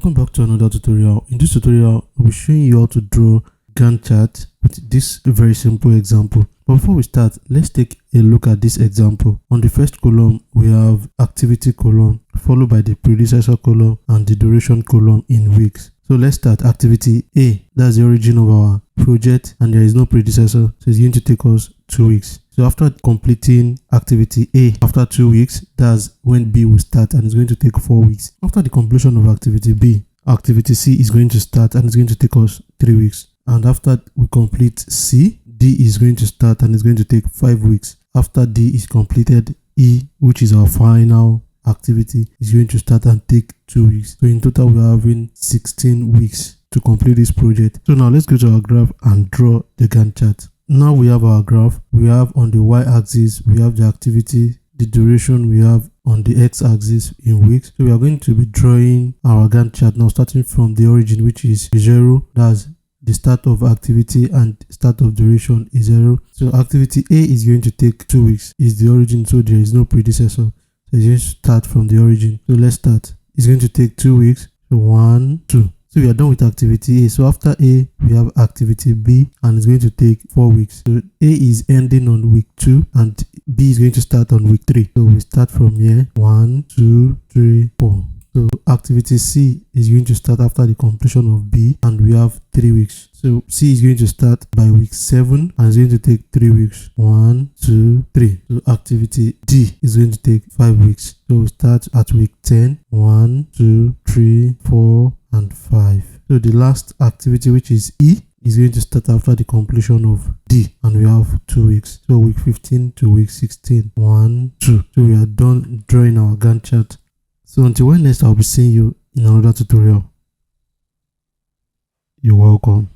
Welcome back to another tutorial. In this tutorial, I'll be showing you how to draw Gantt chart with this very simple example. But before we start, let's take a look at this example. On the first column, we have activity column, followed by the predecessor column and the duration column in weeks. So let's start activity A. That's the origin of our project and there is no predecessor, so it's going to take us 2 weeks. So after completing activity A, after 2 weeks, that's when B will start and it's going to take 4 weeks. After the completion of activity B, activity C is going to start and it's going to take us 3 weeks. And after we complete C, D is going to start and it's going to take 5 weeks. After D is completed, E, which is our final activity, is going to start and take 2 weeks. So in total, we are having 16 weeks to complete this project. So now let's go to our graph and draw the Gantt chart. Now we have our graph. We have on the y-axis, we have the activity, the duration we have on the x-axis in weeks. So we are going to be drawing our Gantt chart now, starting from the origin, which is 0. That's the start of activity and start of duration is 0. So activity A is going to take 2 weeks. Is the origin, so there is no predecessor. So it's going to start from the origin. So let's start. It's going to take 2 weeks. So 1, 2. So we are done with activity A. So after A, we have activity B and it's going to take 4 weeks. So A is ending on week 2 and B is going to start on week 3. So we start from here. 1, 2, 3, 4. So activity C is going to start after the completion of B and we have 3 weeks. So C is going to start by week 7 and it's going to take 3 weeks. 1, 2, 3. So activity D is going to take 5 weeks. So we start at week 10. 1, 2, 3, 4 and 5. So the last activity, which is E, is going to start after the completion of D and we have 2 weeks. So week 15 to week 16. 1, 2. So we are done drawing our Gantt chart. So until when next, I'll be seeing you in another tutorial. You're welcome.